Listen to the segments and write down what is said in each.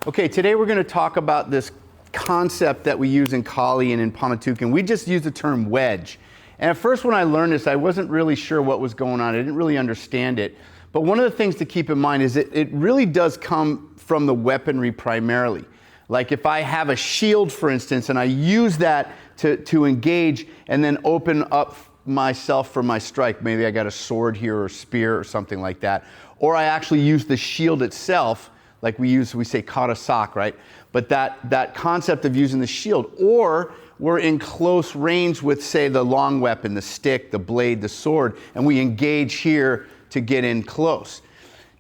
Okay, today we're going to talk about this concept that we use in Kali and in Panatukan. We just use the term wedge. And at first when I learned this, I wasn't really sure what was going on. I didn't really understand it. But one of the things to keep in mind is that it really does come from the weaponry primarily. Like if I have a shield, for instance, and I use that to engage and then open up myself for my strike. Maybe I got a sword here or a spear or something like that. Or I actually use the shield itself, like we say karasak, right? But that concept of using the shield, or we're in close range with, say, the long weapon, the stick, the blade, the sword, and we engage here to get in close.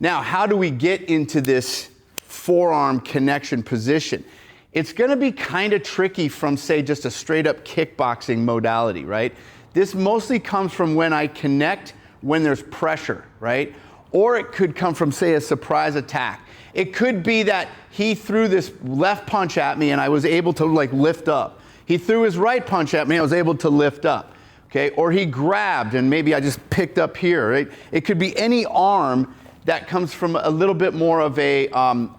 Now, how do we get into this forearm connection position? It's going to be kind of tricky from, say, just a straight up kickboxing modality, right? This mostly comes from when I connect when there's pressure, right? Or it could come from, say, a surprise attack. It could be that he threw this left punch at me and I was able to like lift up. He threw his right punch at me and I was able to lift up. Okay? Or he grabbed and maybe I just picked up here, right? It could be any arm that comes from a little bit more of a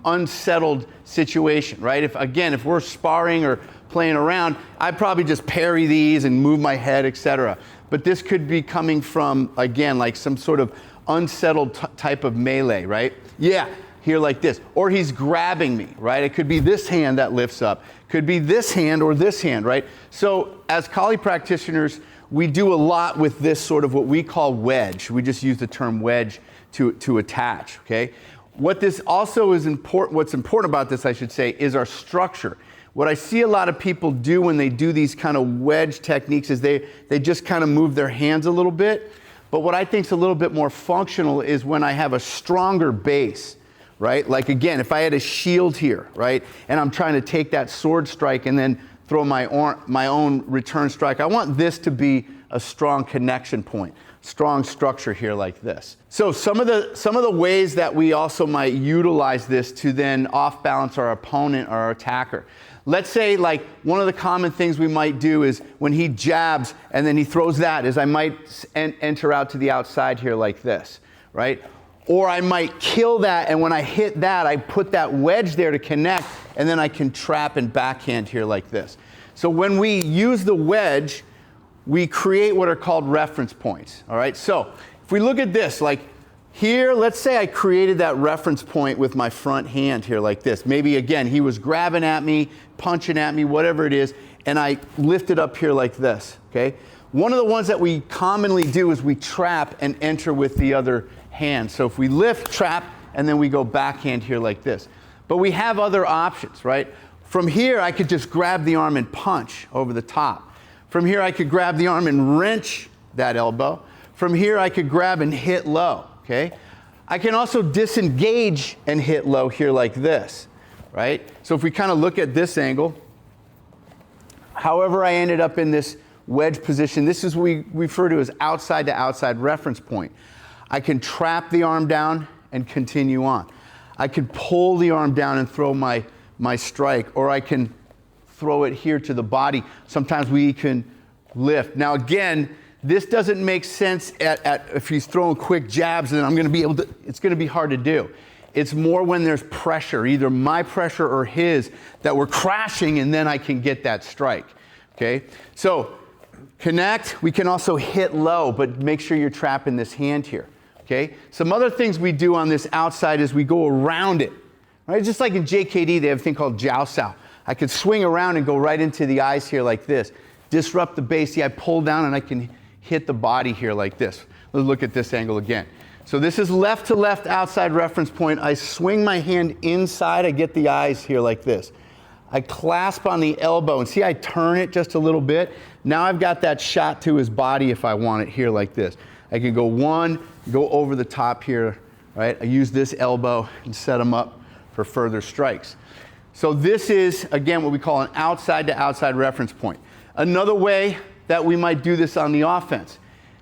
unsettled situation, right? If we're sparring or playing around, I'd probably just parry these and move my head, etc. But this could be coming from, again, like some sort of unsettled type of melee, right? Yeah, here like this. Or he's grabbing me, right? It could be this hand that lifts up. Could be this hand or this hand, right? So as Kali practitioners, we do a lot with this sort of what we call wedge. We just use the term wedge to attach, okay? What this also is important, what's important about this, I should say, is our structure. What I see a lot of people do when they do these kind of wedge techniques is they just kind of move their hands a little bit. But what I think is a little bit more functional is when I have a stronger base, right? Like again, if I had a shield here, right? And I'm trying to take that sword strike and then throw my own return strike. I want this to be a strong connection point, strong structure here like this. So some of the ways that we also might utilize this to then off balance our opponent or our attacker. Let's say like one of the common things we might do is when he jabs and then he throws that is I might enter out to the outside here like this, right? Or I might kill that and when I hit that, I put that wedge there to connect and then I can trap and backhand here like this. So when we use the wedge, we create what are called reference points, all right? So if we look at this, like here, let's say I created that reference point with my front hand here like this. Maybe again, he was grabbing at me, punching at me, whatever it is, and I lifted up here like this, okay? One of the ones that we commonly do is we trap and enter with the other hand. So if we lift, trap, and then we go backhand here like this. But we have other options, right? From here, I could just grab the arm and punch over the top. From here, I could grab the arm and wrench that elbow. From here, I could grab and hit low, okay? I can also disengage and hit low here like this, right? So if we kind of look at this angle, however I ended up in this wedge position, this is what we refer to as outside to outside reference point. I can trap the arm down and continue on. I can pull the arm down and throw my strike, or I can throw it here to the body. Sometimes we can lift. Now again, this doesn't make sense if he's throwing quick jabs and I'm going to be able to, it's going to be hard to do. It's more when there's pressure, either my pressure or his, that we're crashing and then I can get that strike, okay? So connect, we can also hit low, but make sure you're trapping this hand here, okay? Some other things we do on this outside is we go around it, right? Just like in JKD, they have a thing called Jiao Sao. I could swing around and go right into the eyes here like this. Disrupt the base. See, I pull down and I can hit the body here like this. Let's look at this angle again. So this is left to left outside reference point. I swing my hand inside. I get the eyes here like this. I clasp on the elbow and see I turn it just a little bit. Now I've got that shot to his body if I want it here like this. I can go one, go over the top here, right? I use this elbow and set him up for further strikes. So this is, again, what we call an outside to outside reference point. Another way that we might do this on the offense.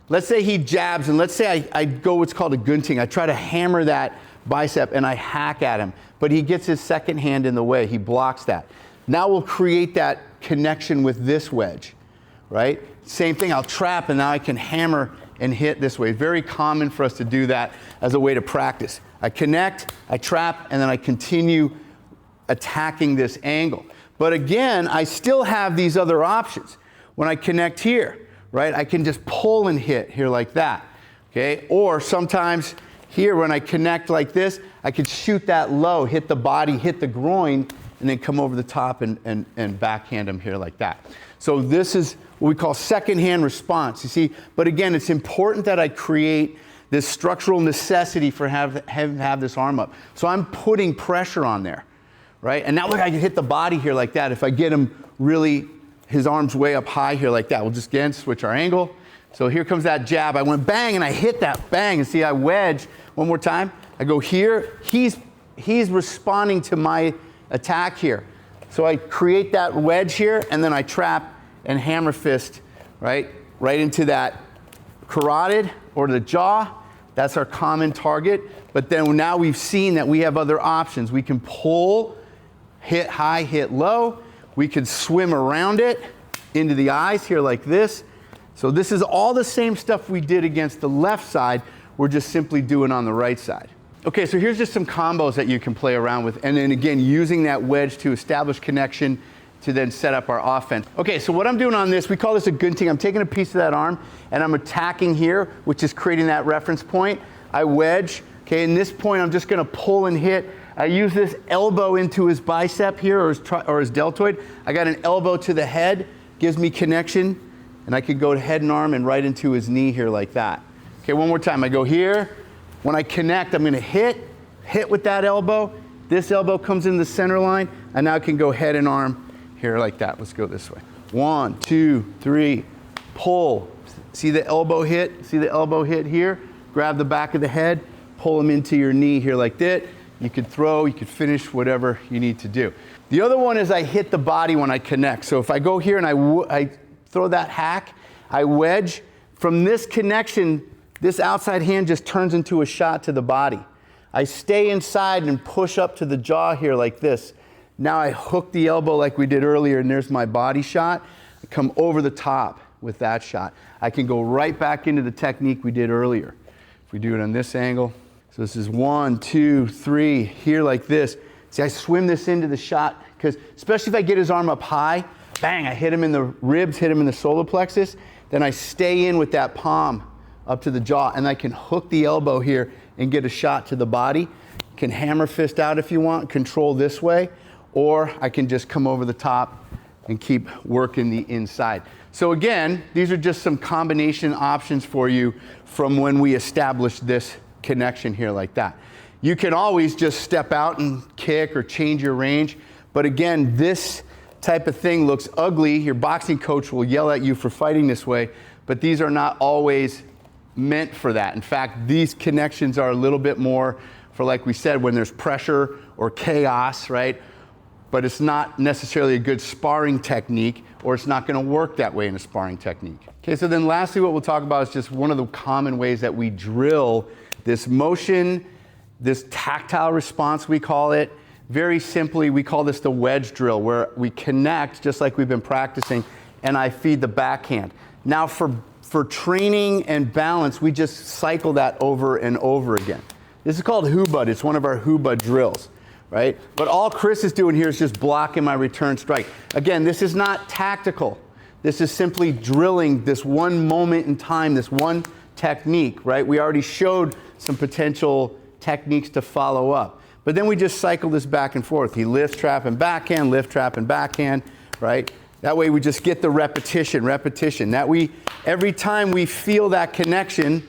Let's say he jabs, and let's say I go what's called a gunting. I try to hammer that bicep, and I hack at him. But he gets his second hand in the way. He blocks that. Now we'll create that connection with this wedge, right? Same thing, I'll trap, and now I can hammer and hit this way. Very common for us to do that as a way to practice. I connect, I trap, and then I continue attacking this angle. But again, I still have these other options. When I connect here, right, I can just pull and hit here like that, okay? Or sometimes here when I connect like this, I could shoot that low, hit the body, hit the groin, and then come over the top and backhand him here like that. So this is what we call second-hand response, you see? But again, it's important that I create this structural necessity for have this arm up. So I'm putting pressure on there, right? And now look, I can hit the body here like that. If I get him really, his arm's way up high here like that. We'll just again switch our angle. So here comes that jab. I went bang and I hit that bang. And see, I wedge one more time. I go here. He's responding to my attack here. So I create that wedge here and then I trap and hammer fist, right into that carotid or the jaw. That's our common target. But then now we've seen that we have other options. We can pull, hit high, hit low. We could swim around it into the eyes here like this. So this is all the same stuff we did against the left side. We're just simply doing on the right side. Okay, so here's just some combos that you can play around with. And then again, using that wedge to establish connection to then set up our offense. Okay, so what I'm doing on this, we call this a gunting. I'm taking a piece of that arm and I'm attacking here, which is creating that reference point. I wedge, okay, in this point I'm just gonna pull and hit. I use this elbow into his bicep here or his deltoid. I got an elbow to the head, gives me connection, and I could go to head and arm and right into his knee here like that. Okay, one more time, I go here. When I connect, I'm gonna hit with that elbow. This elbow comes in the center line, and now I can go head and arm here like that. Let's go this way. 1, 2, 3, pull. See the elbow hit? See the elbow hit here? Grab the back of the head, pull him into your knee here like that. You could throw, you could finish, whatever you need to do. The other one is I hit the body when I connect. So if I go here and I throw that hack, I wedge. From this connection, this outside hand just turns into a shot to the body. I stay inside and push up to the jaw here like this. Now I hook the elbow like we did earlier, and there's my body shot. I come over the top with that shot. I can go right back into the technique we did earlier. If we do it on this angle. So this is 1, 2, 3, here like this. See, I swim this into the shot, because especially if I get his arm up high, bang, I hit him in the ribs, hit him in the solar plexus, then I stay in with that palm up to the jaw, and I can hook the elbow here and get a shot to the body. You can hammer fist out if you want, control this way, or I can just come over the top and keep working the inside. So again, these are just some combination options for you from when we established this connection here like that. You can always just step out and kick or change your range, but again, this type of thing looks ugly. Your boxing coach will yell at you for fighting this way, but these are not always meant for that. In fact, these connections are a little bit more for, like we said, when there's pressure or chaos, right? But it's not necessarily a good sparring technique, or it's not going to work that way in a sparring technique. Okay, so then lastly, what we'll talk about is just one of the common ways that we drill this motion, this tactile response, we call it. Very simply, we call this the wedge drill, where we connect just like we've been practicing, and I feed the backhand. Now for training and balance, we just cycle that over and over again. This is called Hubud. It's one of our Hubud drills, right? But all Chris is doing here is just blocking my return strike. Again, this is not tactical. This is simply drilling this one moment in time, this one technique, right? We already showed some potential techniques to follow up. But then we just cycle this back and forth. He lifts, trap, and backhand, lift, trap, and backhand, right? That way we just get the repetition. That every time we feel that connection,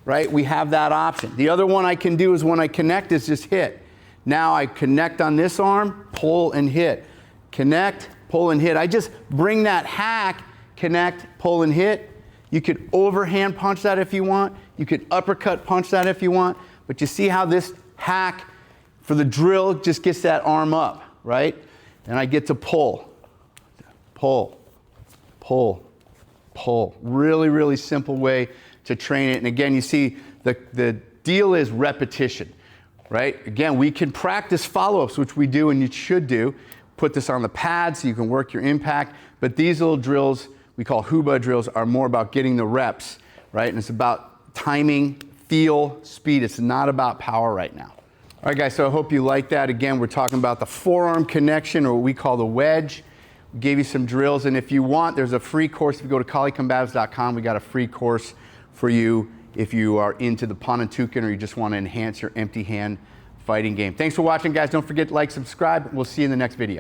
right, we have that option. The other one I can do is when I connect is just hit. Now I connect on this arm, pull and hit. Connect, pull and hit. I just bring that hack, connect, pull and hit. You could overhand punch that if you want. You could uppercut punch that if you want. But you see how this hack for the drill just gets that arm up, right? And I get to pull. Pull, pull, pull. Really, really simple way to train it. And again, you see the deal is repetition, right? Again, we can practice follow-ups, which we do and you should do. Put this on the pad so you can work your impact. But these little drills, we call Hubud drills, are more about getting the reps, right? And it's about timing, feel, speed. It's not about power right now. All right, guys, so I hope you like that. Again, we're talking about the forearm connection, or what we call the wedge. We gave you some drills, and if you want, there's a free course. If you go to Collecombatives.com, we got a free course for you if you are into the Panantukan or you just want to enhance your empty hand fighting game. Thanks for watching, guys. Don't forget to like, subscribe. We'll see you in the next video.